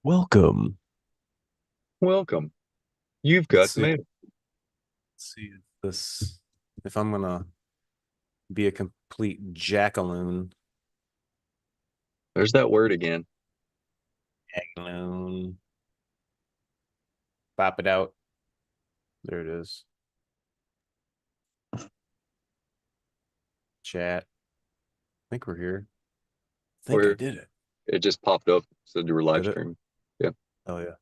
Welcome. Welcome. You've Let's got see. mail. Let's see if I'm gonna be a complete jackaloon. There's that word again. Jackaloon. Pop it out. There it is. Chat. I think we're here. I think I Where did it. it just popped up, said you were live Did it? streaming. Yeah. Oh yeah.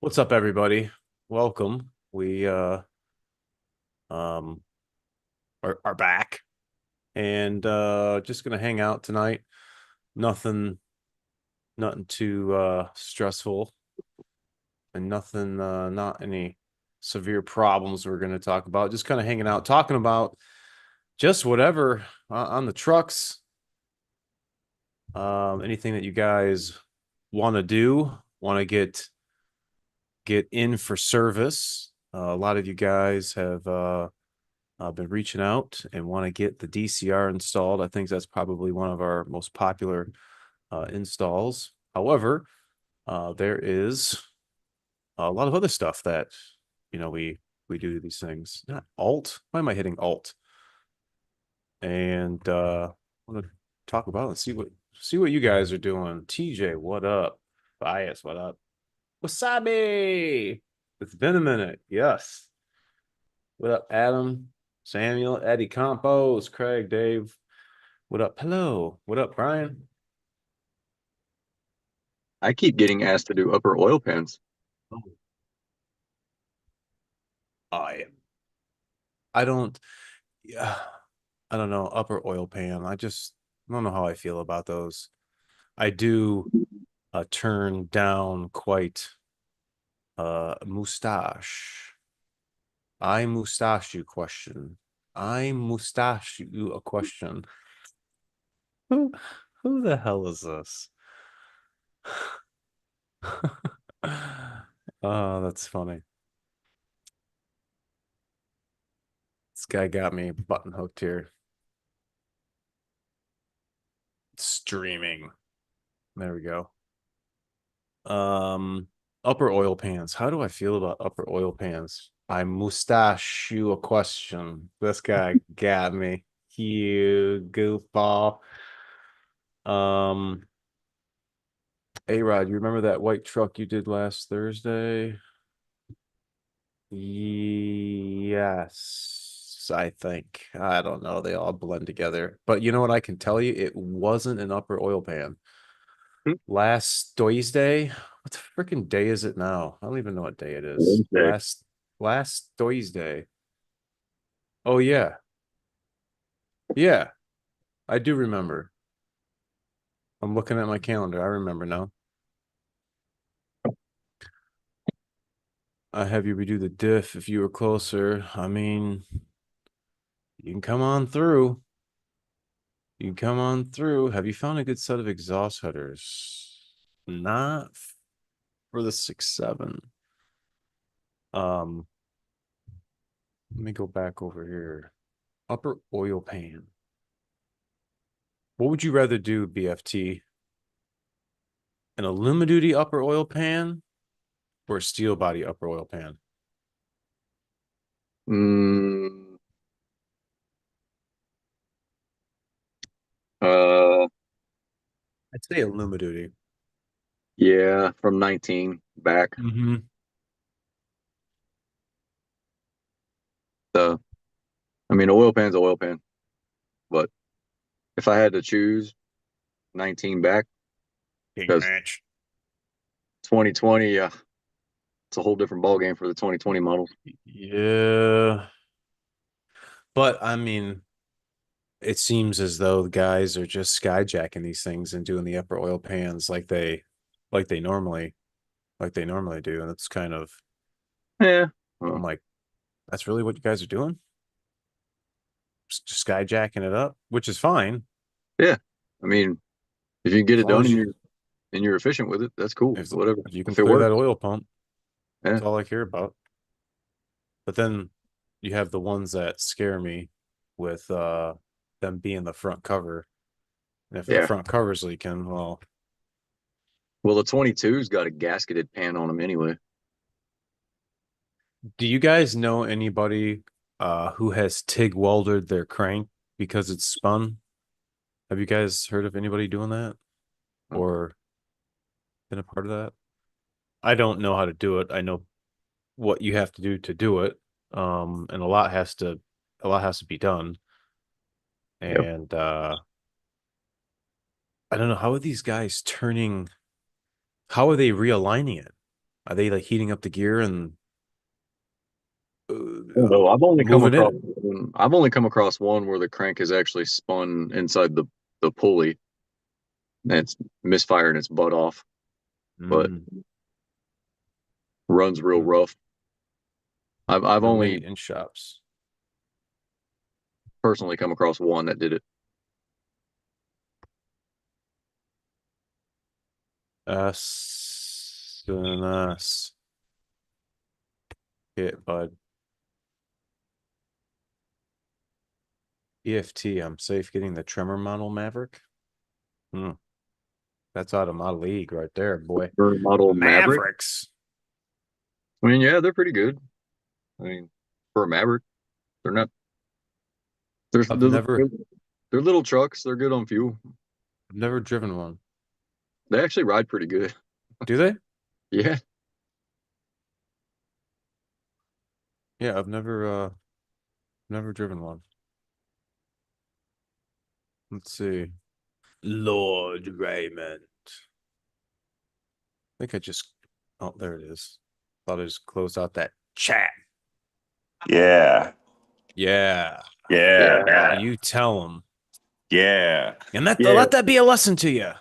What's up, everybody? Welcome. We um are back and just gonna hang out tonight. Nothing nothing too stressful and nothing not any severe problems we're gonna talk about. Just kind of hanging out, talking about just whatever on the trucks. Anything that you guys want to do, want to get in for service. A lot of you guys have been reaching out and want to get the DCR installed. I think that's probably one of our most popular installs. However, there is a lot of other stuff that we do these things. Not alt. Why am I hitting alt? And I want to talk about and see what you guys are doing. TJ, what up? Bias, what up? Wasabi. It's been a minute. Yes. What up, Adam? Samuel, Eddie Campos, Craig, Dave. What up? Hello. What up, Brian? I keep getting asked to do upper oil pans. Oh, I don't. Yeah, I don't know. Upper oil pan. I don't know how I feel about those. I do turn down quite mustache. I mustache you question. I mustache you a question. Who who the hell is this? Oh, that's funny. This guy got me button hooked here. Streaming. There we go. Um, Upper oil pans. How do I feel about upper oil pans? I mustache you a question. This guy got me. You goofball. Um, A-Rod, you remember that white truck you did last Thursday? Yes, I think. I don't know. They all blend together. But you know what I can tell you? It wasn't an upper oil pan. Hmm. Last Thursday, what the freaking day is it now? I don't even know what day it is. Wednesday. Last Thursday. Oh yeah. Yeah, I do remember. I'm looking at my calendar. I remember now. I have you redo the diff if you were closer. I mean, you can come on through. You can come on through. Have you found a good set of exhaust headers? Not for the 6.7. Um, Let me go back over here. Upper oil pan. What would you rather do, BFT? An Alumaduty upper oil pan or a steel body upper oil pan? Mm, uh, I'd say Alumaduty. yeah, from 19 back. Mm-hmm. The, I mean, oil pan's a oil pan, but if I had to choose 19 back, King because match. 2020, it's a whole different ball game for the 2020 models. Yeah. But I mean, it seems as though the guys are just skyjacking these things and doing the upper oil pans like they normally like they normally do. And it's kind of Yeah. I'm Well, like, that's really what you guys are doing? Just skyjacking it up, which is fine. yeah. I mean, if you get As it long done as and you're efficient with it, that's cool. Whatever. if you can If it clear that works. oil pump, Yeah. that's all I care about. But then you have the ones that scare me with them being the front cover. And if the Yeah. front cover's leaking, well, Well, the 22's got a gasketed pan on them anyway. Do you guys know anybody who has TIG welded their crank because it's spun? Have you guys heard of anybody doing that or been a part of that? I don't know how to do it. I know what you have to do it. And a lot has to be done. Yep. And I don't know, how are these guys turning, how are they realigning it? Are they like heating up the gear and Although moving it? I've only come across one where the crank is actually spun inside the pulley and it's misfiring its butt off, but Mm. runs real rough. I've There are many only in shops. personally come across one that did it. S hit bud. EFT, I'm safe getting the Tremor model Maverick. Hmm. That's out of my league right there, boy. Her model Maverick. Mavericks. I mean, yeah, they're pretty good. I mean, for a Maverick, they're not. There's I've never they're little trucks. They're good on fuel. I've never driven one. They actually ride pretty good. Do they? Yeah. Yeah, I've never driven one. Let's see. Lord Raymond. I think I just, oh, there it is. Thought I just closed out that chat. Yeah. Yeah. Yeah. You tell them. Yeah. And Yeah. let that be a lesson to you.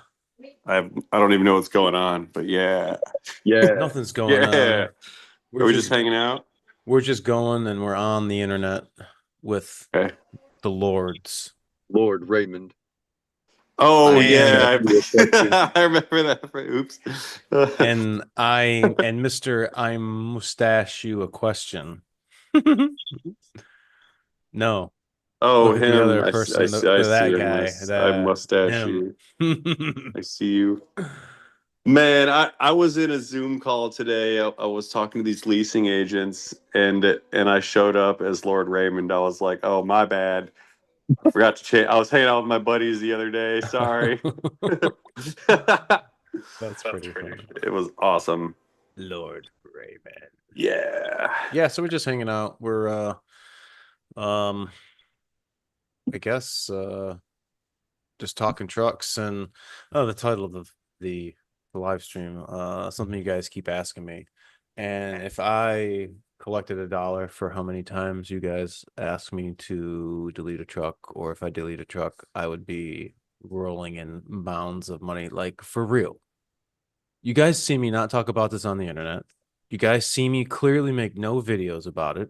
I don't even know what's going on, but yeah. Yeah. Nothing's going Yeah. on. Are we just hanging out? We're just going and we're on the internet with Okay. the lords. Lord Raymond. Oh And- yeah. I remember that. Oops. And Mr. I mustache you a question. No. Oh, Look at the him. other person, I see that him. guy. I mustache Him. you. I see you. Man, I was in a Zoom call today. I was talking to these leasing agents, and I showed up as Lord Raymond. I was like, "Oh, my bad. I forgot to change. I was hanging out with my buddies the other day. Sorry." That's pretty funny. It was awesome. Lord Raymond. Yeah. Yeah, so we're just hanging out. We're um I guess just talking trucks and the title of the live stream, something you guys keep asking me. And if I collected $1 for how many times you guys ask me to delete a truck, or if I delete a truck, I would be rolling in mounds of money, like for real. You guys see me not talk about this on the internet. You guys see me clearly make no videos about it.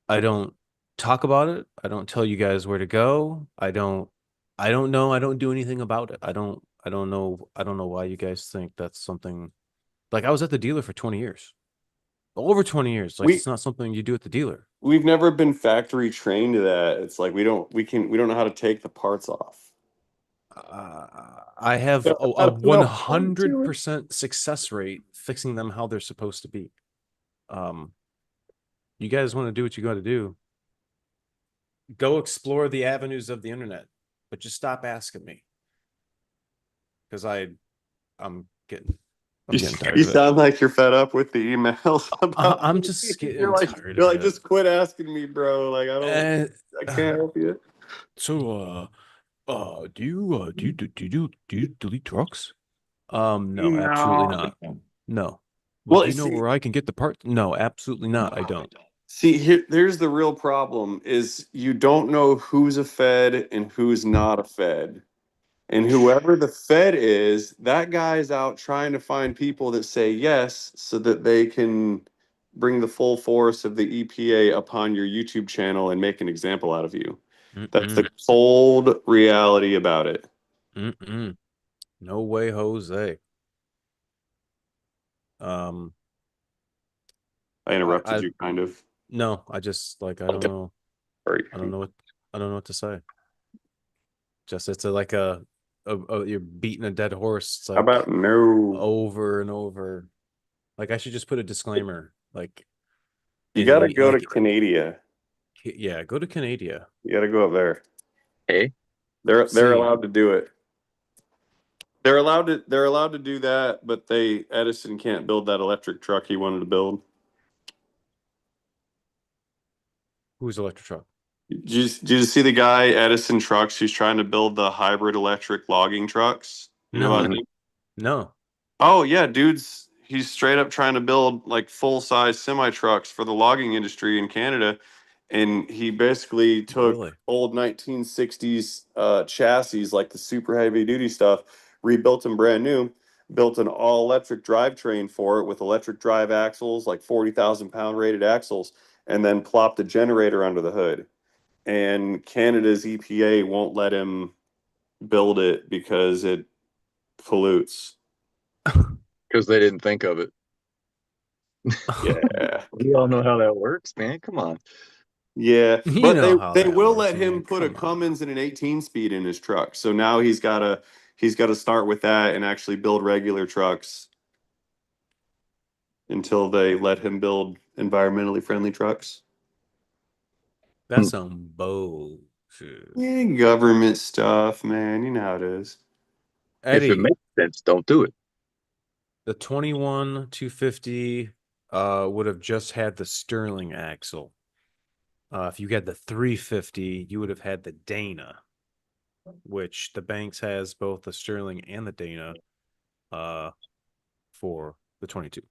I don't talk about it. I don't tell you guys where to go. I don't know. I don't do anything about it. I don't know why you guys think that's something. Like, I was at the dealer for 20 years. Over 20 years. Like, We it's not something you do at the dealer. we've never been factory trained to that. It's like we don't know how to take the parts off. I have I a don't know how to do it. 100% success rate fixing them how they're supposed to be. Um, you guys want to do what you got to do. Go explore the avenues of the internet, but just stop asking me, because I'm getting tired You of it. sound like you're fed up with the emails about I'm me. just getting You're like tired you're of like it. just quit asking me, bro. Like I can't help you. So do you delete trucks? No, absolutely No. not. No. Well, Well, do you know where I can get the part? No, absolutely not. I don't. see, there's the real problem is you don't know who's a Fed and who's not a Fed. And whoever the Fed is, that guy's out trying to find people that say yes so that they can bring the full force of the EPA upon your YouTube channel and make an example out of you. That's Mm-mm. the cold reality about it. Mm-mm. No way, Jose. Um, I interrupted I you kind of. no, I just like I don't know. Sorry. I don't know what to say. Just it's like a you're beating a dead horse. It's How like about no? over and over. Like I should just put a disclaimer. Like You in got to the go to Canada. yeah, go to Canada. You got to go up there. Hey, They're See, allowed to do it. They're allowed to do that, but Edison can't build that electric truck he wanted to build. who's electric truck? Did you see the guy Edison Trucks who's trying to build the hybrid electric logging trucks? You know about No, him? no. Oh yeah, he's straight up trying to build like full size semi trucks for the logging industry in Canada, and he basically took Really? old 1960s chassis like the super heavy duty stuff, rebuilt them brand new, built an all electric drivetrain for it with electric drive axles, like 40,000 pound rated axles, and then plopped a generator under the hood. And Canada's EPA won't let him build it because it pollutes. because they didn't think of it. Yeah. We all know how that works, man. Come on. Yeah, You but know how they that will works, let him man. put a Come on. Cummins and an 18 speed in his truck. So now he's got to start with that and actually build regular trucks until they let him build environmentally friendly trucks. That's some bullshit. Yeah, government stuff, man. You know how it is. If it Eddie, makes sense, don't do it. the 21 250 would have just had the Sterling axle. If you had the 350, you would have had the Dana, which the Banks has both the Sterling and the Dana for the 22.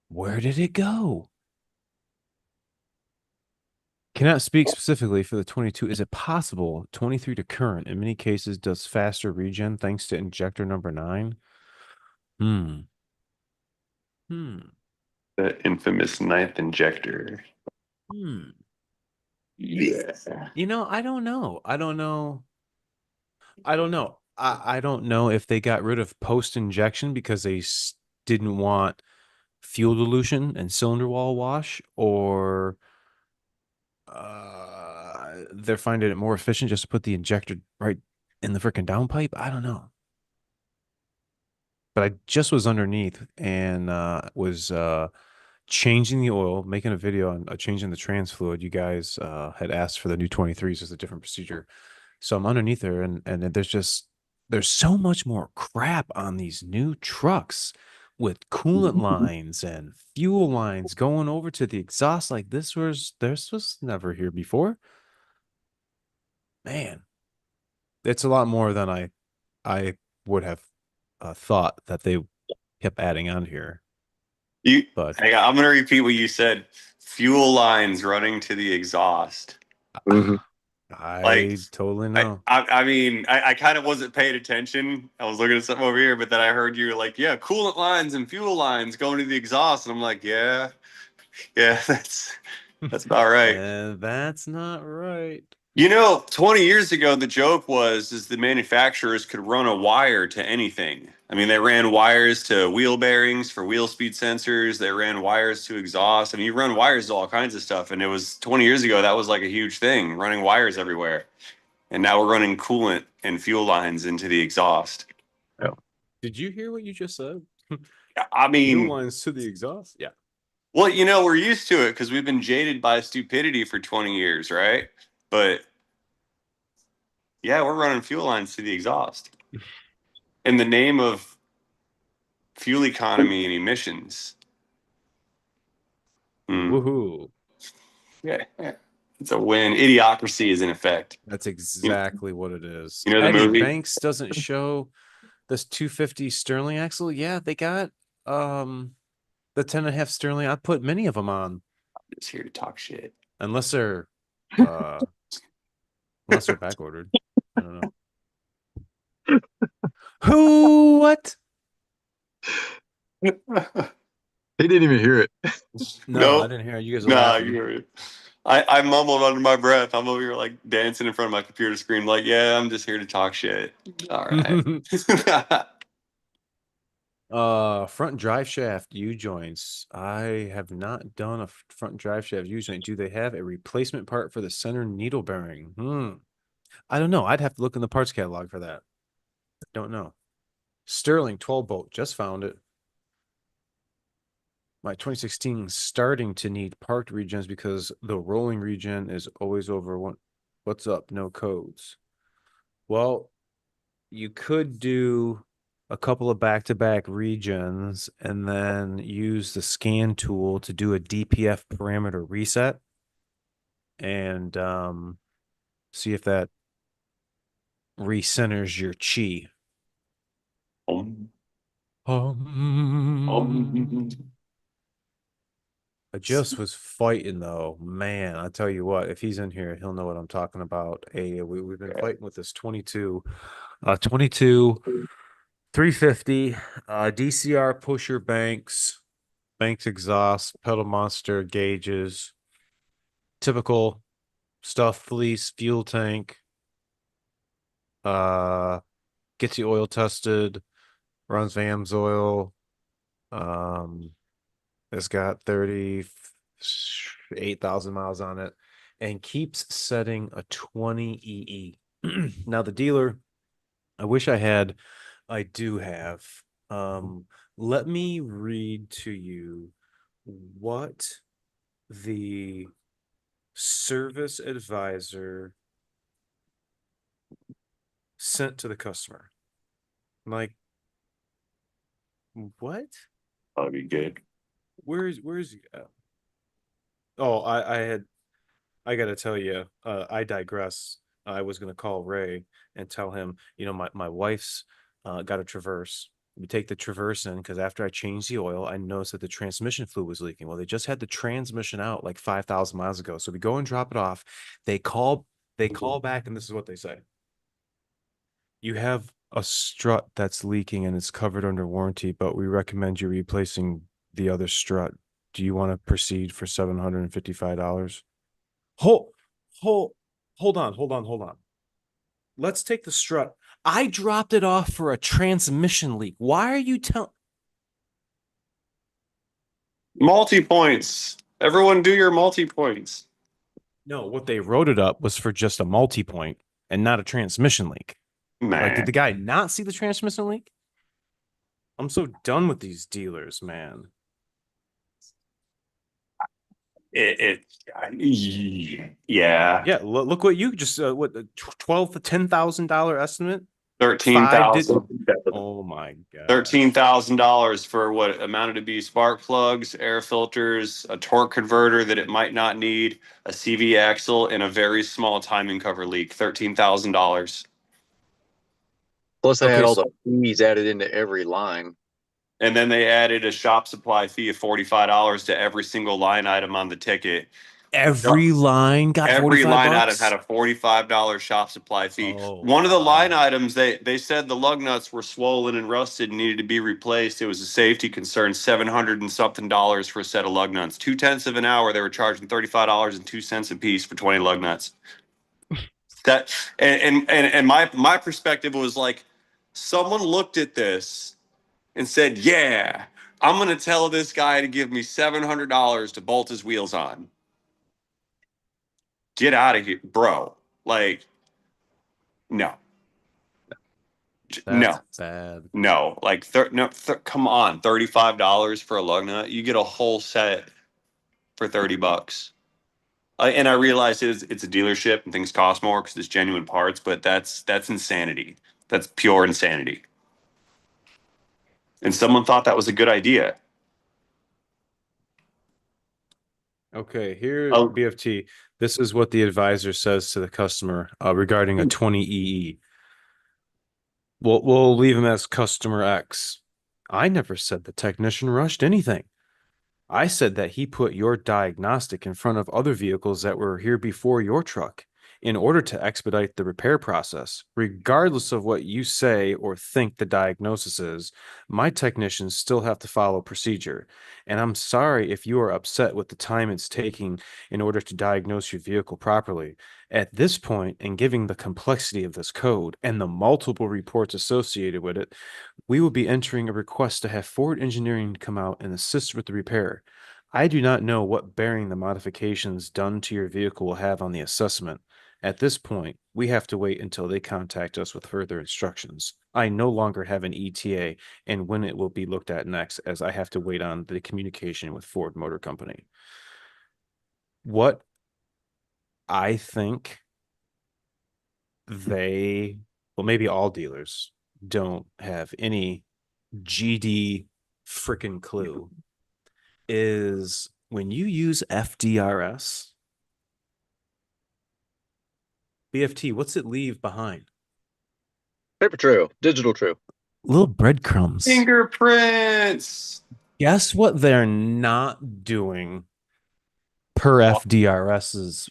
Where did it go? Cannot speak specifically for the 22. Is it possible 23 to current in many cases does faster regen thanks to injector number 9? Hmm. The infamous ninth injector. Hmm. Yeah. I don't know. I don't know. I don't know if they got rid of post injection because they didn't want fuel dilution and cylinder wall wash, or they're finding it more efficient just to put the injector right in the freaking downpipe. I don't know. But I just was underneath and was changing the oil, making a video on changing the trans fluid. You guys had asked for the new 23s as a different procedure. So I'm underneath there, and there's so much more crap on these new trucks with coolant lines and fuel lines going over to the exhaust. Like this was never here before. Man, it's a lot more than I would have thought that they kept adding on here. But Hang on, I'm gonna repeat what you said. Fuel lines running to the exhaust. Mhm. Like I totally I, know. I, I mean, I kind of wasn't paying attention. I was looking at something over here, but then I heard you were like, yeah, coolant lines and fuel lines going to the exhaust. And I'm like, yeah, yeah, that's about right. And that's not right. 20 years ago, the joke is the manufacturers could run a wire to anything. I mean, they ran wires to wheel bearings for wheel speed sensors. They ran wires to exhaust. I mean, you run wires to all kinds of stuff. And it was 20 years ago, that was like a huge thing, running wires everywhere. And now we're running coolant and fuel lines into the exhaust. Yeah. Did you hear what you just said? I Fuel mean, lines to the exhaust? Yeah. well, we're used to it because we've been jaded by stupidity for 20 years, right? But yeah, we're running fuel lines to the exhaust in the name of fuel economy and emissions. Woohoo. Yeah, yeah. It's a win. Idiocracy is in effect. That's exactly what it is. You know the Eddie, movie? Banks doesn't show this 250 Sterling axle. Yeah, they got the 10.5 Sterling. I put many of them on. Just here to talk shit. Unless they're uh back ordered. I don't know. Who what? He didn't even hear it. No, I Nope. didn't hear it. You guys are Nah, laughing. I mumbled under my breath. I'm over here like dancing in front of my computer screen, like, yeah, I'm just here to talk shit. All right. Front drive shaft U joints. I have not done a front drive shaft U joint. Do they have a replacement part for the center needle bearing? I don't know. I'd have to look in the parts catalog for that. Don't know. Sterling 12 bolt. Just found it. My 2016 starting to need parked regens because the rolling regen is always over one. What's up? No codes. Well, you could do a couple of back-to-back regens and then use the scan tool to do a DPF parameter reset and see if that recenters your chi. Um, Um, I just was fighting though, man. I tell you what, if he's in here, he'll know what I'm talking about. We've been fighting with this 22 350 DCR pusher banks exhaust, pedal monster gauges, typical stuff, fleece, fuel tank, gets the oil tested, runs VAMS oil. It's got 38,000 miles on it and keeps setting a 20 EE. Now the dealer, I do have. Let me read to you what the service advisor sent to the customer. Like, what? that'd be good. Where's he at? Oh, I gotta tell you, I digress. I was gonna call Ray and tell him, my wife's got a Traverse. We take the Traverse in because after I changed the oil, I noticed that the transmission fluid was leaking. Well, they just had the transmission out like 5,000 miles ago. So we go and drop it off. They call back, and this is what they say. You have a strut that's leaking and it's covered under warranty, but we recommend you replacing the other strut. Do you want to proceed for $755? Hold, hold, hold on. Let's take the strut. I dropped it off for a transmission leak. Why are you telling? Multi-points. Everyone do your multi-points. No, what they wrote it up was for just a multi-point and not a transmission leak. Like, did Man. the guy not see the transmission leak? I'm so done with these dealers, man. Yeah. Yeah, look what you just what $12 to $10,000 estimate. 13,000. Oh my god. $13,000 for what amounted to be spark plugs, air filters, a torque converter that it might not need, a CV axle, and a very small timing cover leak. $13,000. Plus, they Okay, had all so the fees added into every line. And then they added a shop supply fee of $45 to every single line item on the ticket. every line got Every 45 line item bucks. had a $45 shop supply fee. Oh, One of the line wow. items, they said the lug nuts were swollen and rusted and needed to be replaced. It was a safety concern, 700 and something dollars for a set of lug nuts. 2/10 of an hour, they were charging $35.02 a piece for 20 lug nuts. That and my perspective was like, someone looked at this and said, "Yeah, I'm gonna tell this guy to give me $700 to bolt his wheels on. Get out of here, bro." Like, no, That's no, bad. no. Like, no, come on, $35 for a lug nut. You get a whole set for $30. And I realize it's a dealership and things cost more because it's genuine parts, but that's insanity. That's pure insanity. And someone thought that was a good idea. Okay, here, Oh, BFT. This is what the advisor says to the customer regarding a 20 EE. We'll leave him as customer X. I never said the technician rushed anything. I said that he put your diagnostic in front of other vehicles that were here before your truck, in order to expedite the repair process. Regardless of what you say or think the diagnosis is, my technicians still have to follow procedure. And I'm sorry if you are upset with the time it's taking in order to diagnose your vehicle properly. At this point, and given the complexity of this code and the multiple reports associated with it, we will be entering a request to have Ford Engineering come out and assist with the repair. I do not know what bearing the modifications done to your vehicle will have on the assessment. At this point, we have to wait until they contact us with further instructions. I no longer have an ETA and when it will be looked at next, as I have to wait on the communication with Ford Motor Company. What I think well, maybe all dealers don't have any GD freaking clue is when you use FDRS, BFT, what's it leave behind? Paper trail, digital trail. Little breadcrumbs. Fingerprints. Guess what they're not doing per FDRS's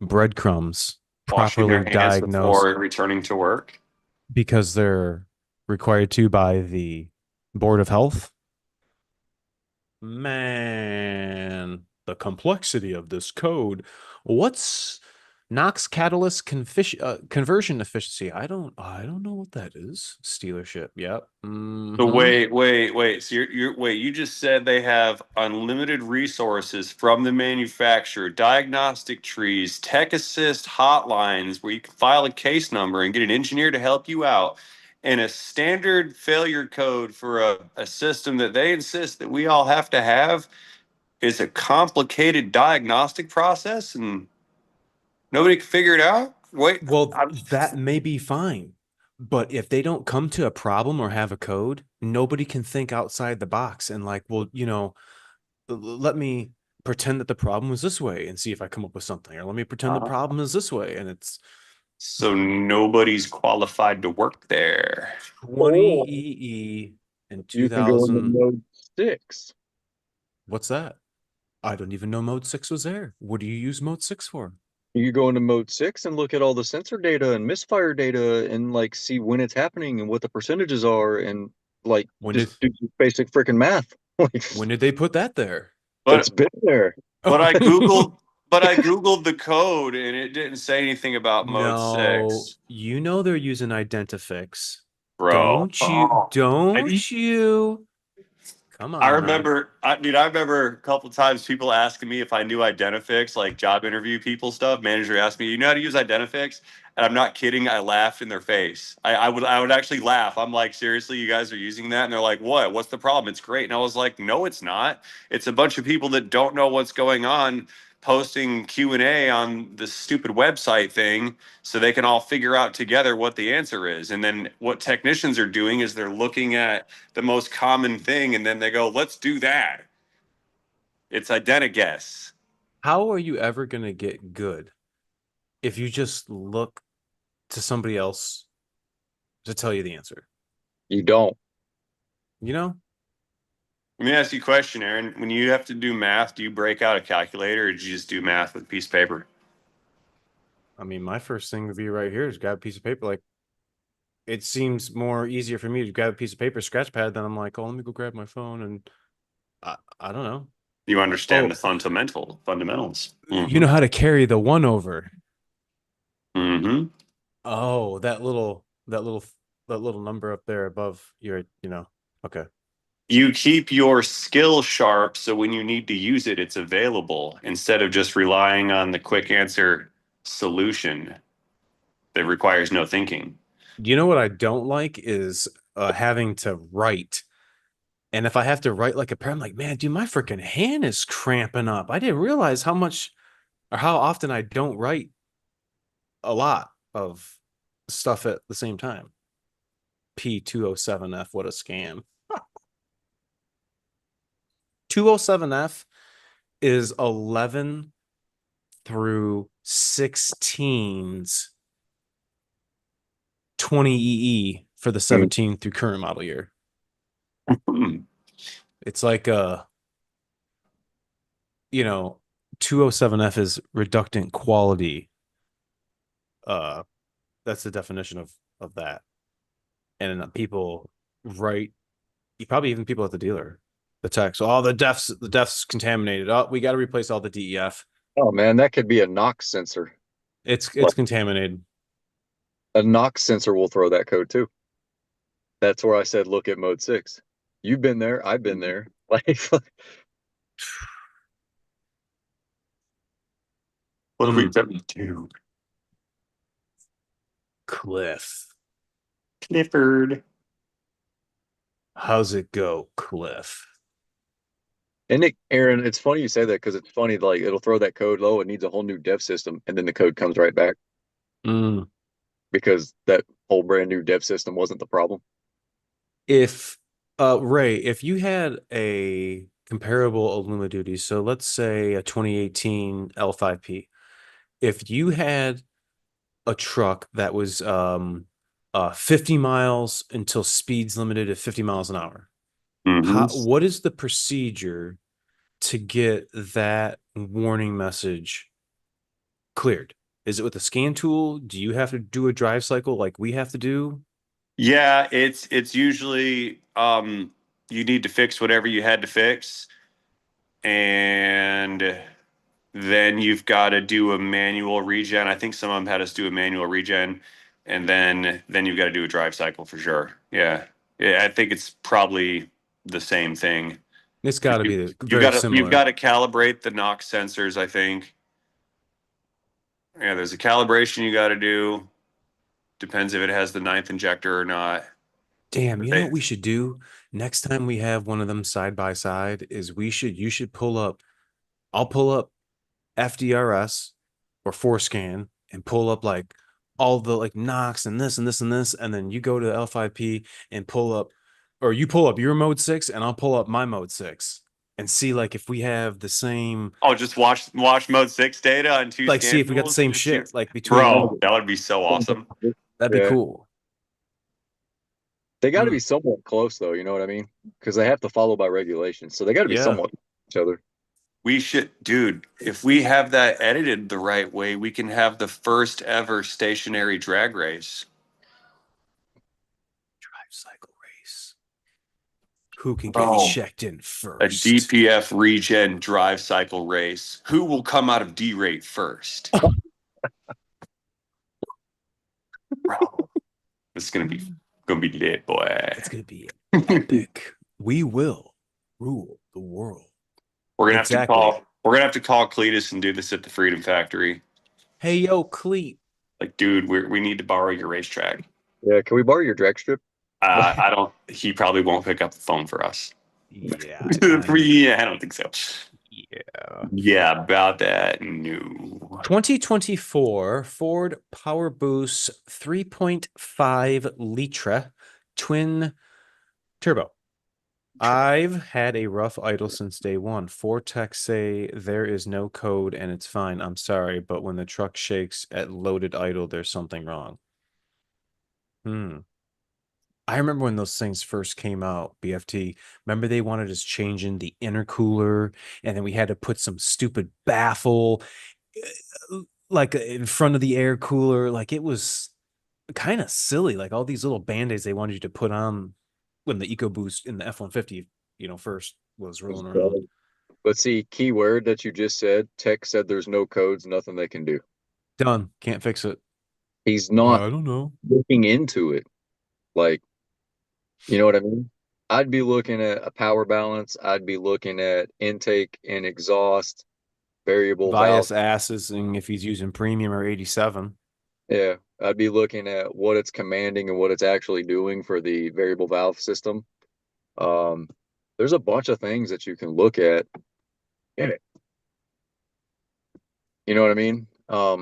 breadcrumbs Washing their properly hands diagnosed before returning to work. because they're required to by the Board of Health. Man, the complexity of this code. What's Knox catalyst conversion efficiency? I don't know what that is. Stealership. Yep. So wait. So you just said they have unlimited resources from the manufacturer, diagnostic trees, tech assist hotlines where you can file a case number and get an engineer to help you out, and a standard failure code for a system that they insist that we all have to have is a complicated diagnostic process and nobody can figure it out? Wait, Well, that may be fine. But if they don't come to a problem or have a code, nobody can think outside the box and like, well, let me pretend that the problem was this way and see if I come up with something, or let me pretend the problem is this way. And it's so nobody's qualified to work there. 20 EE and You can go into 2000. mode 6. What's that? I don't even know mode 6 was there. What do you use mode 6 for? You go into mode 6 and look at all the sensor data and misfire data and like see when it's happening and what the percentages are and like just do some basic freaking math. Like, When did they put that there? it's But been there. but I googled the code and it didn't say anything about mode No, 6. they're using Identifix. Bro. Don't you? Come on. I Now. remember, I remember a couple times people asking me if I knew Identifix, like job interview people stuff. Manager asked me, "You know how to use Identifix?" And I'm not kidding. I laughed in their face. I would actually laugh. I'm like, seriously, you guys are using that? And they're like, what? What's the problem? It's great. And I was like, no, it's not. It's a bunch of people that don't know what's going on posting Q&A on this stupid website thing so they can all figure out together what the answer is. And then what technicians are doing is they're looking at the most common thing and then they go, let's do that. It's identiguess. How are you ever going to get good if you just look to somebody else to tell you the answer? You don't. Let me ask you a question, Aaron. When you have to do math, do you break out a calculator or do you just do math with a piece of paper? I mean, my first thing would be right here is grab a piece of paper. Like, it seems more easier for me to grab a piece of paper, scratch pad, than I'm like, oh, let me go grab my phone. And I don't know. You understand the fundamentals. You know how to carry the 1 over. Mm-hmm. Oh, that little number up there above your, okay. You keep your skill sharp so when you need to use it, it's available instead of just relying on the quick answer solution that requires no thinking. You know what I don't like is having to write. And if I have to write like a pair, I'm like, man, dude, my freaking hand is cramping up. I didn't realize how much or how often I don't write a lot of stuff at the same time. P207F, what a scam. 207F is 11 through 16's 20 EE for the 17 through current model year. It's like 207F is reductant quality That's the definition of that. And people write, probably even people at the dealer, the text, oh, the def's contaminated. Oh, we got to replace all the DEF. Oh man, that could be a NOx sensor. It's Like, contaminated. a NOx sensor will throw that code too. That's where I said, look at mode 6. You've been there. I've been there. Like, What have we done? Dude. Clifford. How's it go, Cliff? and Nick, Aaron, it's funny you say that because it's funny, like it'll throw that code low. It needs a whole new dev system, and then the code comes right back because that whole brand new dev system wasn't the problem. If Ray, if you had a comparable Illuma duty, so let's say a 2018 L5P, if you had a truck that was 50 miles until speeds limited at 50 miles an hour, what is the procedure to get that warning message cleared? Is it with a scan tool? Do you have to do a drive cycle like we have to do? Yeah, it's usually you need to fix whatever you had to fix, and then you've got to do a manual regen. I think some of them had us do a manual regen, and then you've got to do a drive cycle for sure. Yeah, I think it's probably the same thing. It's got to be You very similar. You've got to calibrate the NOx sensors, I think. Yeah, there's a calibration you got to do. Depends if it has the 9th injector or not. Damn, you know what we should do next time we have one of them side by side is you should pull up, I'll pull up FDRS or Forescan and pull up like all the like NOx and this and this and this, and then you go to L5P and pull up, or you pull up your mode 6 and I'll pull up my mode 6 and see like if we have the same. Oh, just watch mode 6 data on two like scan see if we got the tools? same shit like between. Bro, that would be so awesome. That'd be cool. They got to be somewhat close, though. You know what I mean? Because they have to follow by regulations, so they got to be somewhat each other. We should, dude. If we have that edited the right way, we can have the first ever stationary drag race. Drive cycle race. Who can get checked in first? A DPF regen drive cycle race. Who will come out of D-rate first? Bro, it's gonna be lit, boy. It's gonna be epic. We will rule the world. We're gonna have to call Cletus and do this at the Freedom Factory. Hey, yo, Cleet. Like, dude, we need to borrow your racetrack. Yeah, can we borrow your drag strip? I don't. He probably won't pick up the phone for us. Yeah. Yeah, I don't think so. Yeah. Yeah, about that. No. 2024 Ford Power Boost 3.5 liter twin turbo. I've had a rough idle since day one. Four techs say there is no code and it's fine. I'm sorry, but when the truck shakes at loaded idle, there's something wrong. I remember when those things first came out, BFT. Remember they wanted us changing the intercooler, and then we had to put some stupid baffle like in front of the air cooler. Like it was kind of silly. Like all these little band-aids they wanted you to put on when the EcoBoost in the F-150, first was rolling around. But see, key word that you just said, tech said there's no codes, nothing they can do. Done. Can't fix it. He's not I don't know. looking into it. Like, you know what I mean? I'd be looking at a power balance. I'd be looking at intake and exhaust, variable bias valve. asses, and if he's using premium or 87. Yeah, I'd be looking at what it's commanding and what it's actually doing for the variable valve system. There's a bunch of things that you can look at in it. You know what I mean? I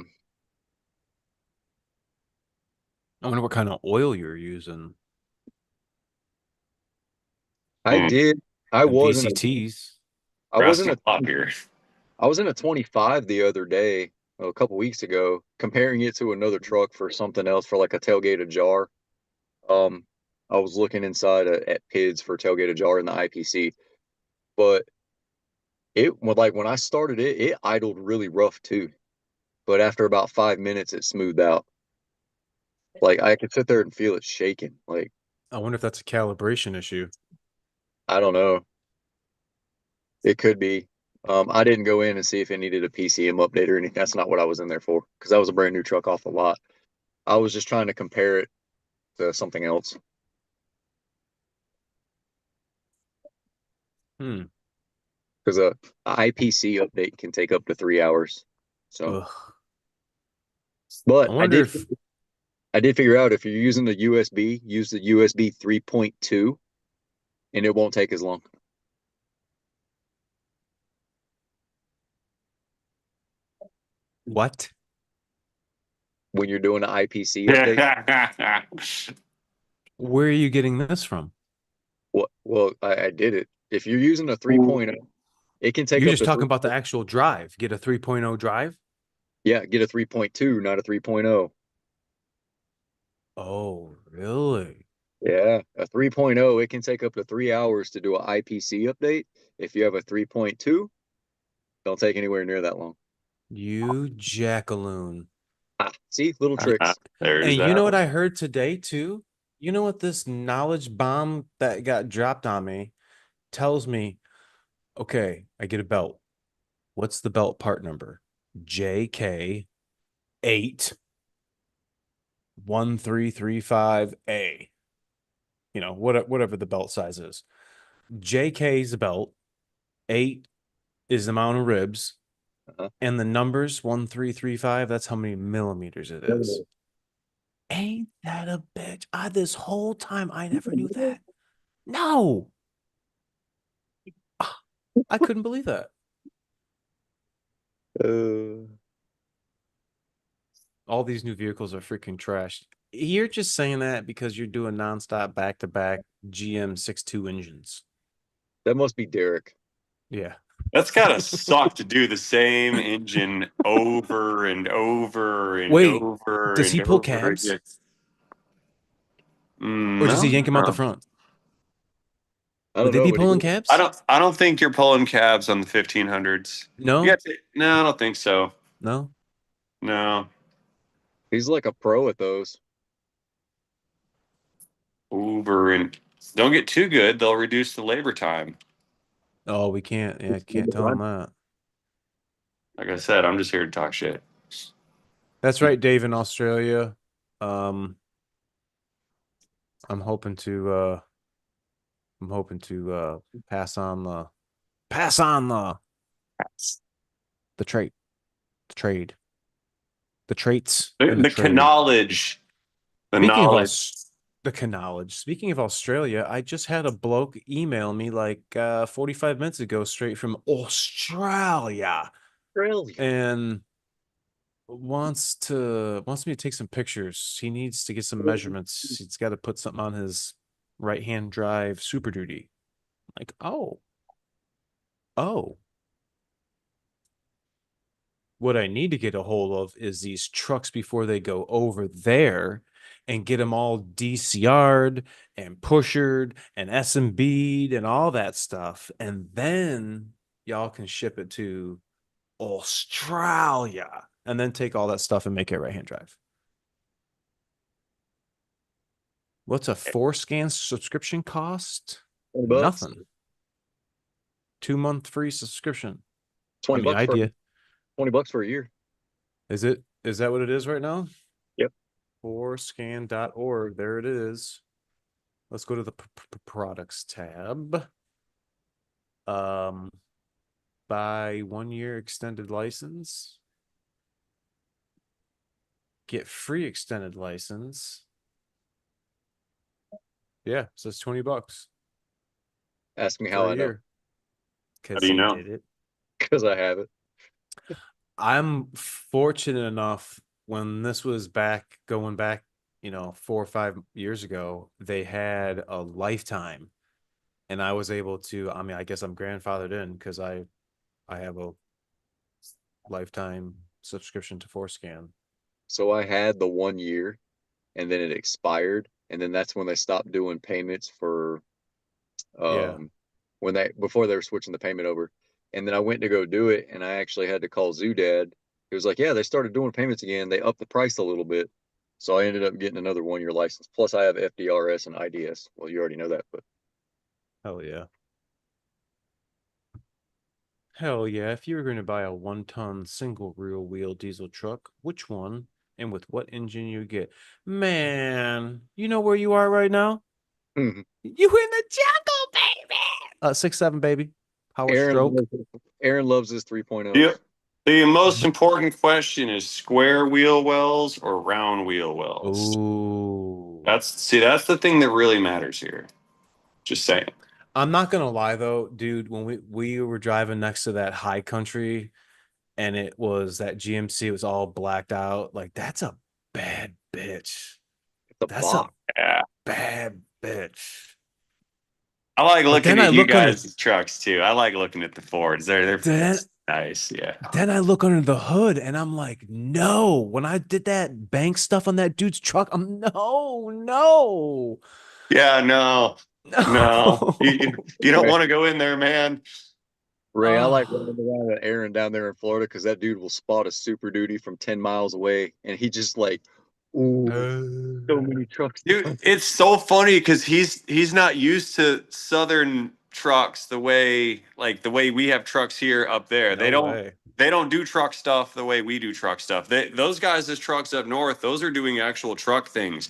wonder what kind of oil you're using. I did. I was VCTs. I was in a 25 the other day, a couple weeks ago, comparing it to another truck for something else for like a tailgated jar. I was looking inside at PIDs for tailgated jar in the IPC, but like when I started it idled really rough too. But after about 5 minutes, it smoothed out. Like I could sit there and feel it shaking. Like I wonder if that's a calibration issue. I don't know. It could be. I didn't go in and see if it needed a PCM update or anything. That's not what I was in there for because that was a brand new truck off the lot. I was just trying to compare it to something else Hmm. because a IPC update can take up to 3 hours. So, Ugh. but I wonder if I did figure out if you're using the USB, use the USB 3.2, and it won't take as long. what? When you're doing an IPC update. Where are you getting this from? Well, I did it. If you're using a 3.0, it can take You're up just to talking about the actual drive. Get a 3.0 drive? yeah, get a 3.2, not a 3.0. Oh, really? Yeah, a 3.0, it can take up to 3 hours to do an IPC update. If you have a 3.2, don't take anywhere near that long. You jackaloon. See, little tricks. There's And you know what that. I heard today too? You know what this knowledge bomb that got dropped on me tells me? Okay, I get a belt. What's the belt part number? JK81335A. You know, whatever the belt size is. JK is the belt. 8 is the amount of ribs. Uh-huh. And the numbers 1335, that's how many millimeters it is. Ain't that a bitch? This whole time I never knew that. No. I couldn't believe that. All these new vehicles are freaking trash. You're just saying that because you're doing nonstop back-to-back GM 6.2 engines. That must be Derek. Yeah. That's gotta suck to do the same engine over and over and Wait, over does and he pull over cabs? again. Or does he No, yank him out the no. front? I Would don't they know, be but he pulling did. I cabs? don't. I don't think you're pulling cabs on the 1500s. You No, got to, no, I don't think so. no. No. He's like a pro at those. Over and don't get too good. They'll reduce the labor time. Oh, we can't. Yeah, can't tell him that. Like I said, I'm just here to talk shit. That's right, Dave in Australia. Um, I'm hoping to pass on the trait, the trade, the traits The, and the the trade. knowledge, the Speaking of knowledge. the knowledge. Speaking of Australia, I just had a bloke email me like 45 minutes ago, straight from Australia, Really? and wants me to take some pictures. He needs to get some measurements. He's got to put something on his right-hand drive Super Duty. Like, oh. What I need to get a hold of is these trucks before they go over there and get them all DCR'd and pushered and SMB'd and all that stuff. And then y'all can ship it to Australia and then take all that stuff and make it right-hand drive. What's a 4Scan subscription cost? $20. Nothing. 2-month free subscription. 20 bucks for Idea. $20 for a year. Is that what it is right now? Yep. 4scan.org. There it is. Let's go to the products tab. Buy 1 year extended license. Get free extended license. Yeah, so it's $20 Ask me for how a I know. year. How Because do you he know? did it. Because I have it. I'm fortunate enough when this was going back, 4 or 5 years ago, they had a lifetime. And I was able to, I guess I'm grandfathered in because I have a lifetime subscription to 4Scan. So I had the 1 year and then it expired. And then that's when they stopped doing payments for Yeah. before they were switching the payment over. And then I went to go do it and I actually had to call Zoodad. He was like, yeah, they started doing payments again. They upped the price a little bit. So I ended up getting another 1-year license. Plus, I have FDRS and IDS. Well, you already know that, but Hell yeah. Hell yeah. If you were going to buy a 1-ton single rear wheel diesel truck, which one and with what engine you get? Man, you know where you are right now? You in the jungle, baby. 6.7, baby. Power stroke. Aaron loves his 3.0s. Yep. The most important question is square wheel wells or round wheel wells. Ooh. That's the thing that really matters here. Just saying. I'm not gonna lie though, dude, when we were driving next to that high country and it was that GMC, it was all blacked out. Like, that's a bad bitch. The That's box. Yeah. a bad bitch. I like But looking then I at you look under guys' trucks too. I like looking at the Fords. They're then nice. Yeah. then I look under the hood and I'm like, no. When I did that bank stuff on that dude's truck, I'm no. Yeah, no. No. You don't want to go in there, man. Ray, I like Oh. running around with Aaron down there in Florida because that dude will spot a Super Duty from 10 miles away, and he just like, ooh, so many trucks. Dude, it's so funny because he's not used to southern trucks the way we have trucks here up there. No way. They don't do truck stuff the way we do truck stuff. Those guys' trucks up north, those are doing actual truck things.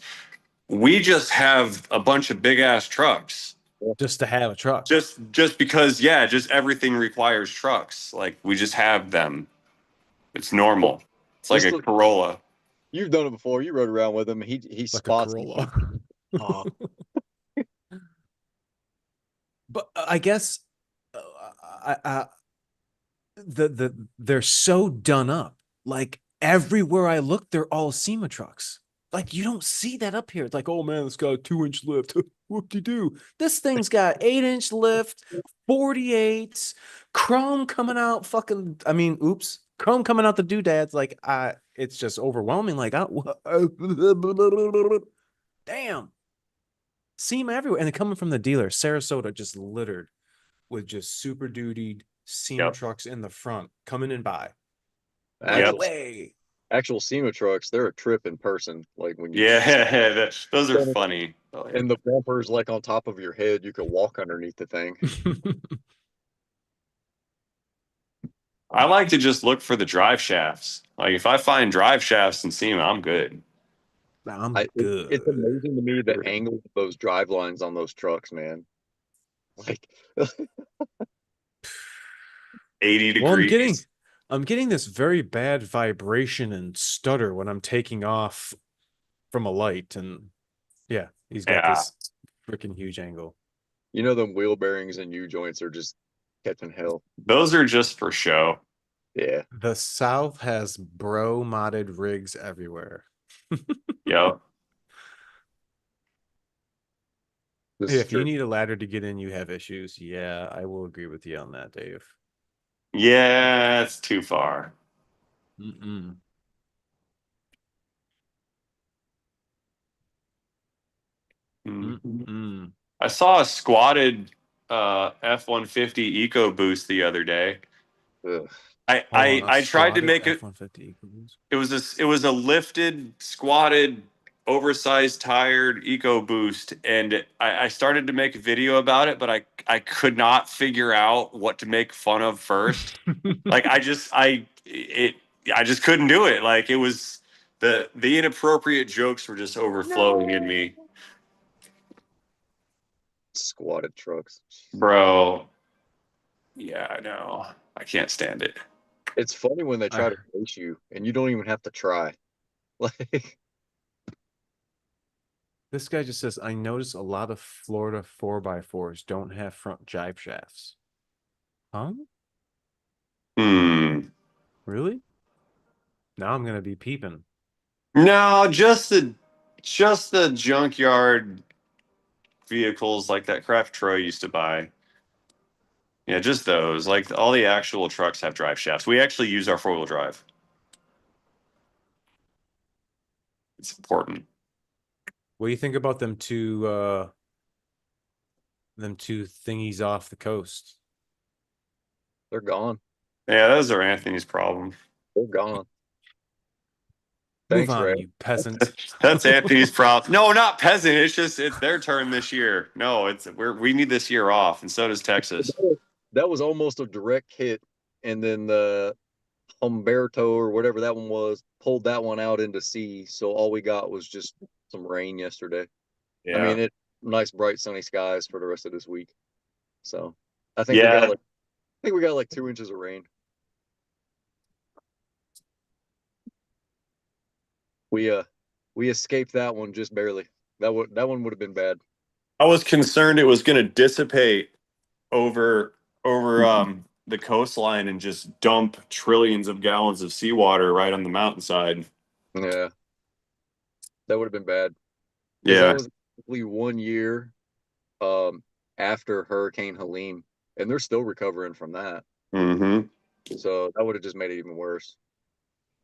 We just have a bunch of big ass trucks. Just to have a truck. Just because, yeah, just everything requires trucks. Like we just have them. It's normal. It's like a Corolla. You've done it before. You rode around with him. He Like spots a Corolla. Oh, But I guess they're so done up. Like everywhere I look, they're all SEMA trucks. Like you don't see that up here. It's like, oh man, it's got a 2-inch lift. Whoop-de-doo. This thing's got 8-inch lift, 48s, chrome coming out. Fucking, I mean, oops, chrome coming out the doodads. Like, it's just overwhelming. Like, damn, SEMA everywhere, and they're coming from the dealer. Sarasota just littered with just super duty SEMA Yep. trucks in the front coming in by. actual, Way. actual SEMA trucks, they're a trip in person. Like when you, Yeah, those are funny. Oh, yeah. and the bumper's like on top of your head. You could walk underneath the thing. I like to just look for the drive shafts. Like if I find drive shafts in SEMA, I'm good. I'm It's good. amazing to me the angle of those drive lines on those trucks, man. Like, 80 Well, degrees. I'm getting this very bad vibration and stutter when I'm taking off from a light, and yeah, he's got Yeah. this freaking huge angle. you know, them wheel bearings and U joints are just catching hell. Those are just for show. Yeah. The South has bro modded rigs everywhere. Yep. This is If you true. need a ladder to get in, you have issues. Yeah, I will agree with you on that, Dave. Yeah, it's too far. Mm-mm. Mm-mm. I saw a squatted F-150 EcoBoost the other day. Ugh. I tried to make it. F-150 EcoBoost. It was a lifted, squatted, oversized tired EcoBoost, and I started to make a video about it, but I could not figure out what to make fun of first. Like I just couldn't do it. Like it was the inappropriate jokes were just overflowing in me, Squatted trucks. bro. Yeah, I know. I can't stand it. It's funny when they try to race you and you don't even have to try. Like, This guy just says, I notice a lot of Florida 4x4s don't have front jibe shafts. Huh? Really? Now I'm gonna be peeping. No, just the junkyard vehicles like that Craft Troy used to buy. Yeah, just those. Like all the actual trucks have drive shafts. We actually use our 4-wheel drive. It's important. What do you think about them two thingies off the coast? they're gone. Yeah, those are Anthony's problem. They're gone. Move Thanks, on, Ray. you peasant. That's Anthony's problem. No, not peasant. It's their turn this year. No, we need this year off, and so does Texas. That was almost a direct hit, and then the Humberto or whatever that one was pulled that one out into sea. So all we got was just some rain yesterday. Yeah. I mean, nice bright sunny skies for the rest of this week. So I think we got like 2 inches of rain. We escaped that one just barely. That one would have been bad. I was concerned it was going to dissipate over the coastline and just dump trillions of gallons of seawater right on the mountainside. Yeah, that would have been bad. Because Yeah. that was only 1 year after Hurricane Helene, and they're still recovering from that. Mm-hmm. So that would have just made it even worse.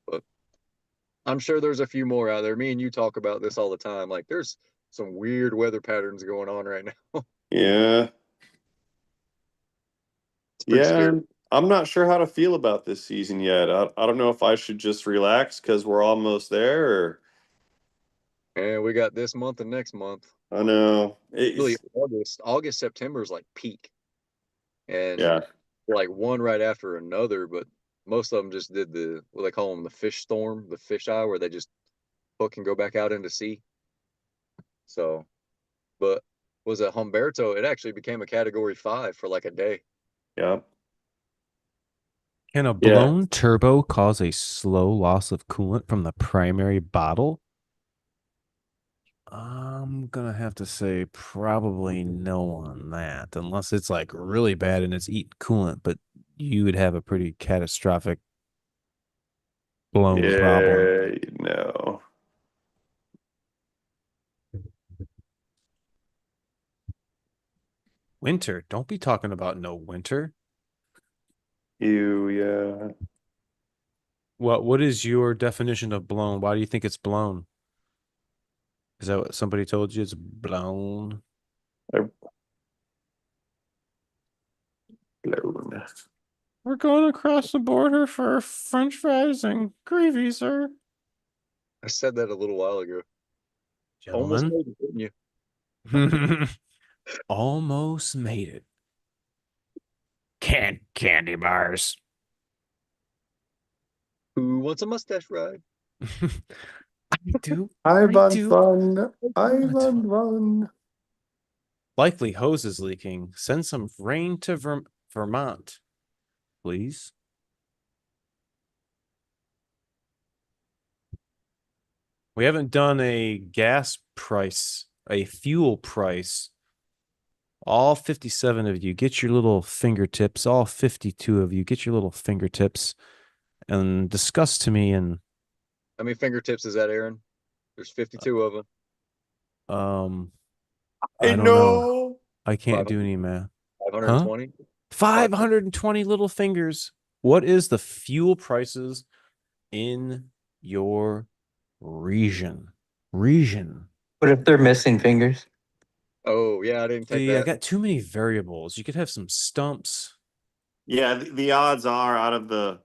But I'm sure there's a few more out there. Me and you talk about this all the time. Like there's some weird weather patterns going on right now. Yeah. It's pretty Yeah. scary. I'm not sure how to feel about this season yet. I don't know if I should just relax because we're almost there, or And we got this month and next month. I know. Really August, September is like peak. And Yeah. like one right after another, but most of them just did what they call them, the fish storm, the fish eye, where they just hook and go back out into sea. So, but was it Humberto? It actually became a category 5 for like a day. Yeah. Can a Yeah. blown turbo cause a slow loss of coolant from the primary bottle? I'm gonna have to say probably no on that, unless it's like really bad and it's eating coolant, but you would have a pretty catastrophic blown problem. Yeah. No. Winter. Don't be talking about no winter. Yeah. What is your definition of blown? Why do you think it's blown? Is that what somebody told you? It's blown. Blown. We're going across the border for French fries and gravy, sir. I said that a little while ago. Almost Gentlemen. made it, didn't you? Almost made it. Candy bars. Who wants a mustache ride? I do. I've I had do. fun. I've want. had fun. Likely hose is leaking. Send some rain to Vermont, please. We haven't done a gas price, a fuel price. All 57 of you, get your little fingertips. All 52 of you, get your little fingertips and discuss to me. And How many fingertips is that, Aaron? There's 52 of them. I don't know. I can't do any math. 520. 520 little fingers. What is the fuel prices in your region? What if they're missing fingers? Oh yeah, I didn't take See, I that. got too many variables. You could have some stumps. Yeah, the odds are out of the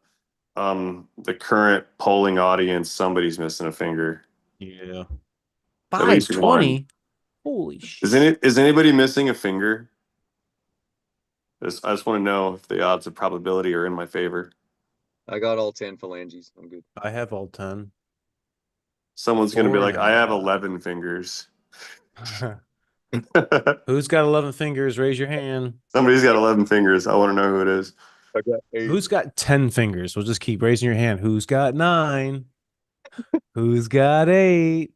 current polling audience, somebody's missing a finger. Yeah. At least 520. Holy shit. Is anybody missing a finger? I just want to know if the odds of probability are in my favor. I got all 10 phalanges. I'm good. I have all 10. Someone's going to be like, I have 4 11 fingers. Who's got 11 fingers? Raise your hand. Somebody's got 11 fingers. I want to know who it is. I got 8. Who's got 10 fingers? We'll just keep raising your hand. Who's got 9? Who's got 8?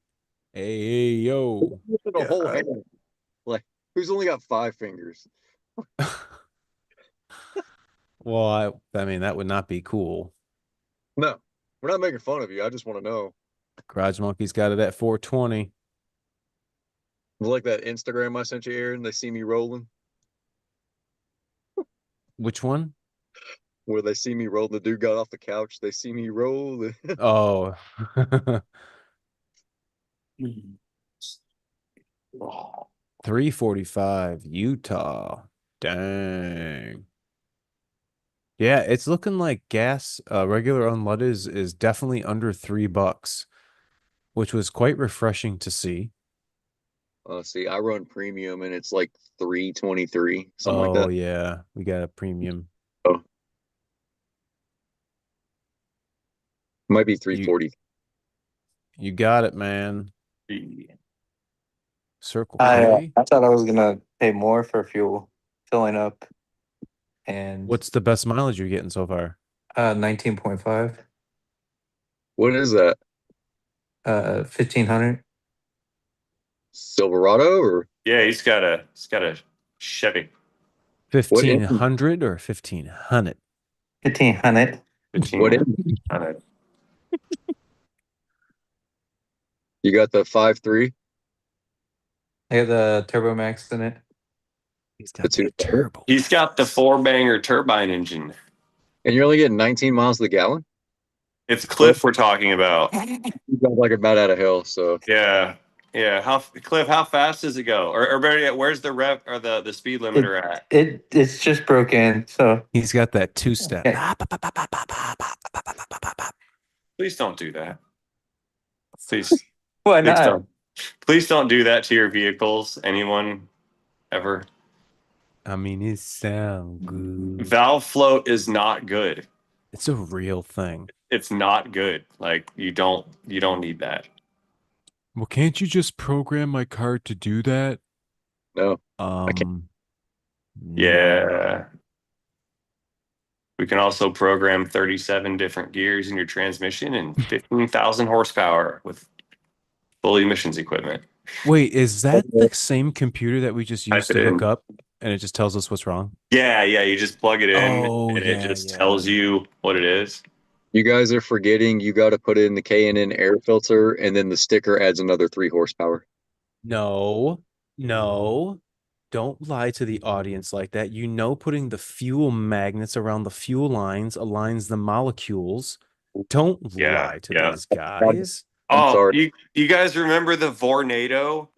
Hey, yo. The whole hand. Like, who's only got 5 fingers? Well, I mean, that would not be cool. No, we're not making fun of you. I just want to know. Garage Monkey's got it at 420. Like that Instagram I sent you, Aaron. They see me rolling. Which one? Where they see me roll. The dude got off the couch. They see me roll. Oh. 345 Utah. Dang. Yeah, it's looking like gas, regular unleaded is definitely under $3. which was quite refreshing to see. See, I run premium and it's like 323, something like Oh that. yeah, we got a premium. Oh, might be You 340. you got it, man. Circle I K. I thought I was gonna pay more for fuel filling up, and What's the best mileage you're getting so far? 19.5, What is that? 1500. Silverado or Yeah, he's got a Chevy what engine? 1500 or 1500? 1500. 15. What engine? You got the 5.3? I got the Turbo Max in it. He's The got two, that turbo. He's got the 4-banger turbine engine. and you're only getting 19 miles to the gallon. It's Cliff we're talking about. You got like about out of hell. So Yeah. Yeah. Cliff, how fast does it go? Or better yet, where's the rev or the speed limiter at? It's just broken, so He's got that two-step. yeah. Please don't do that. Please, Why please not? don't. Please don't do that to your vehicles. Anyone ever. I mean, it sounds good. Valve float is not good. It's a real thing. It's not good. Like you don't need that. Well, can't you just program my car to do that? no, I can't. Yeah. We can also program 37 different gears in your transmission and 15,000 horsepower with full emissions equipment. Wait, is that the same computer that we just Type used it to hook in. up and it just tells us what's wrong? Yeah, you just plug it in Oh, and it yeah, just yeah. tells you what it is. You guys are forgetting you got to put in the K&N air filter, and then the sticker adds another 3 horsepower. No, no. Don't lie to the audience like that. You know, putting the fuel magnets around the fuel lines aligns the molecules. Don't Yeah, lie to yeah. these guys. I'm Oh, sorry. you guys remember the Vornado?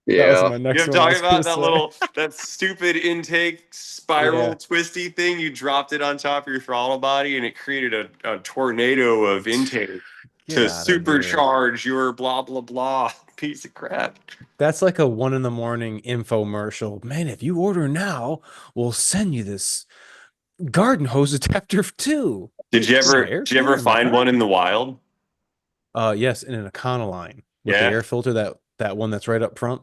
That was Yeah, my You next know one. what I I'm was talking gonna about? say. That stupid intake spiral Yeah. twisty thing. You dropped it on top of your throttle body and it created a tornado of intake Get to out of here. supercharge your blah blah blah piece of crap. That's like a 1 a.m. infomercial. Man, if you order now, we'll send you this garden hose adapter too. Did you Put my ever air did you filter ever in my find car? one in the wild? Yes, in an Econoline with the Yeah. air filter, that one that's right up front.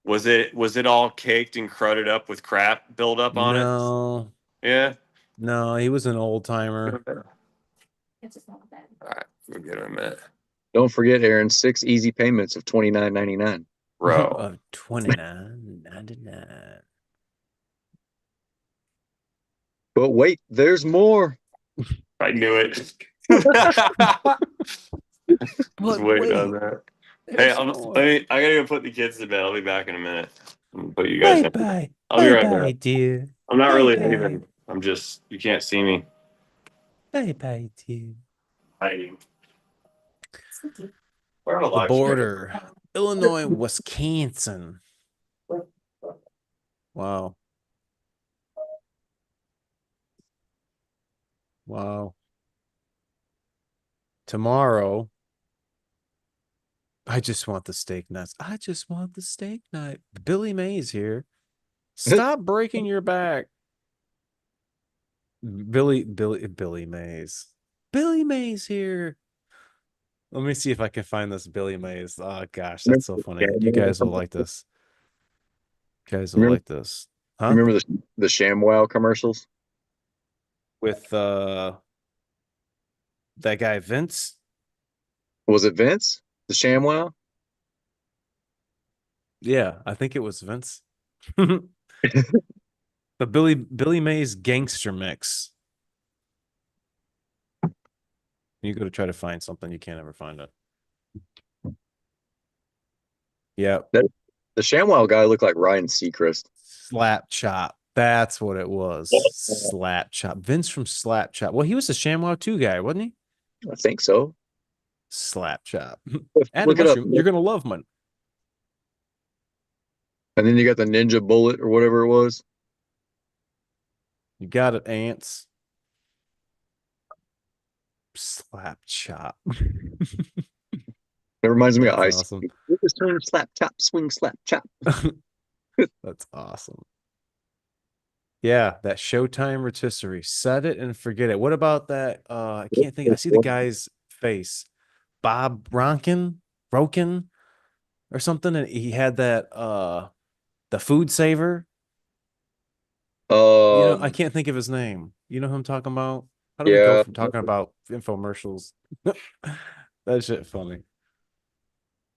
Was it all caked and cruded up with crap built up on it? No, Yeah. no, he was an old timer. All right, we'll get him a minute. don't forget, Aaron, 6 easy payments of $29.99. Bro. Of $29.99. But wait, there's more. I knew it. Just But wait on wait, that. Hey, there's I more. gotta go put the kids to bed. I'll be back in a minute. Put you guys Bye in. bye. I'll be Bye right bye, there. dear. I'm not Bye really bye. leaving. I'm just you can't see me Bye bye, dear. hiding. Where are The live stream? border. Illinois, Wisconsin. Wow. Wow. Tomorrow, I just want the steak nuts. I just want the steak knife. Billy Mays here. Stop breaking your back. Billy Mays. Billy Mays here. Let me see if I can find this Billy Mays. Oh gosh, that's so funny. You guys will like this. You guys will Remember, like this. Huh? remember the ShamWow commercials? With that guy Vince. Was it Vince? The ShamWow? Yeah, I think it was Vince. The Billy Mays gangster mix. You go to try to find something, you can't ever find it. Yeah. The ShamWow guy looked like Ryan Seacrest. Slap Chop. That's what it was. Slap Chop. Vince from Slap Chop. Well, he was the ShamWow 2 guy, wasn't he? I think so. Slap Chop. Add a Look it up. mushroom. You're gonna love mine. And then you got the Ninja Bullet or whatever it was. You got it, ants. Slap Chop. That reminds me of That's Ice. awesome. Just turn, slap, chop, swing, slap, chop. That's awesome. Yeah, that Showtime rotisserie. Set it and forget it. What about that? I can't think. I see the guy's face. Bob Broken or something. And he had that the food saver. I Um, can't think of his name. You know who I'm talking about? How do we go yeah, from talking about infomercials? That shit funny.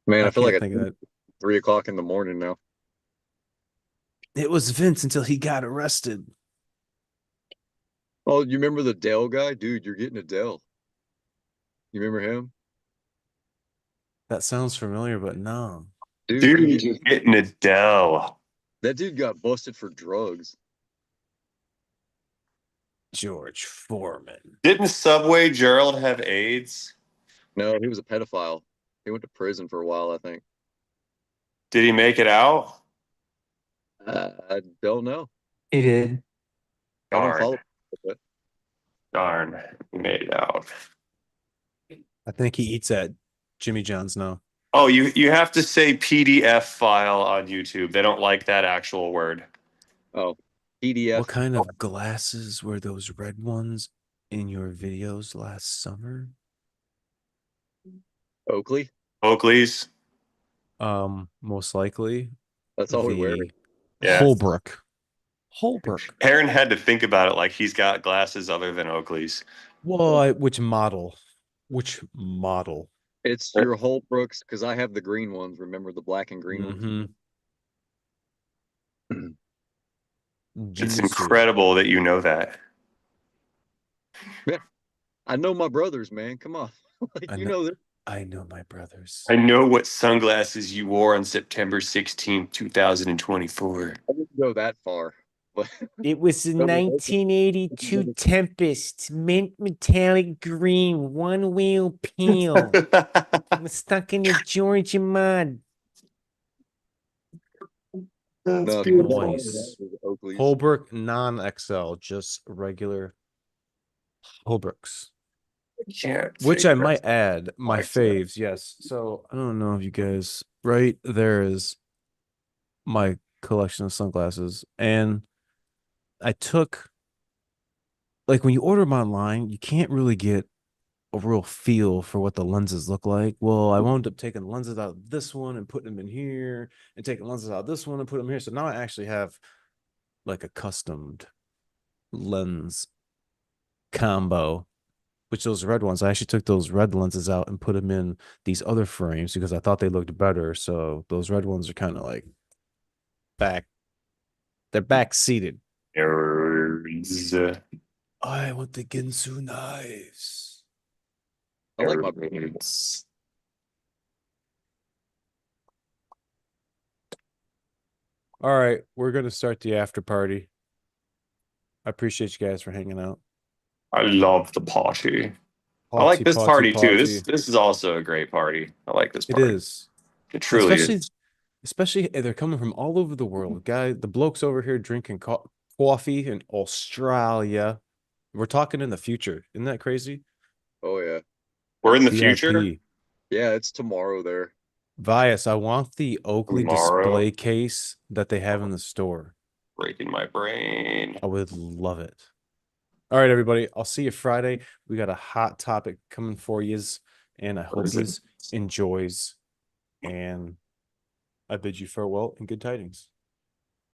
man, I I feel like can't it's think of that. 3 o'clock in the morning now. It was Vince until he got arrested. Oh, you remember the Dell guy? Dude, you're getting a Dell. You remember him? That sounds familiar, but no. Dude, Dude, you're getting Adele. that dude got busted for drugs. George Foreman. Didn't Subway Gerald have AIDS? No, he was a pedophile. He went to prison for a while, I think. Did he make it out? I don't know. He did. I don't Darn. follow it. Darn. He made it out. I think he eats at Jimmy John's now. Oh, you have to say PDF file on YouTube. They don't like that actual word. Oh, PDF. What kind of glasses were those red ones in your videos last summer? Oakley. Oakley's. Most likely That's all we wear. the Yeah. Holbrook. Holbrook. Aaron had to think about it like he's got glasses other than Oakley's. Well, which model? Which model? It's your Holbrooks because I have the green ones. Remember the black and green Mm-hmm. ones? It's incredible that you know that. Yeah, I know my brothers, man. Come on, you know this. I know my brothers. I know what sunglasses you wore on September 16th, 2024. I didn't go that far, but It was a No, but- 1982 Tempest, mint metallic green, one-wheel peel. I'm stuck in the Georgia mud. That's no, beautiful. Nice. Oakley's. Holbrook non-XL, just regular Holbrooks. Which I might add, my like that. faves, yes. So I don't know if you guys, right there is my collection of sunglasses. And I took, like, when you order them online, you can't really get a real feel for what the lenses look like. Well, I wound up taking lenses out of this one and putting them in here, and taking lenses out of this one and putting them here. So now I actually have like a customed lens combo, which those red ones, I actually took those red lenses out and put them in these other frames because I thought they looked better. So those red ones are kind of like they're back seated. Nerds. I want the Ginsu knives. I like my. Nerds. All right, we're gonna start the after party. I appreciate you guys for hanging out. I love the party. I like this party too. This is also a great party. I like this It party. is. It truly is. Especially they're coming from all over the world. The blokes over here drinking coffee in Australia. We're talking in the future. Isn't that crazy? Oh yeah, We're in the VIP. future. yeah. It's tomorrow there. Vias, I want the Oakley Tomorrow. display case that they have in the store. Breaking my brain. I would love it. All right, everybody. I'll see you Friday. We got a hot topic coming for yous, and I hope is it? yous enjoys. And I bid you farewell and good tidings.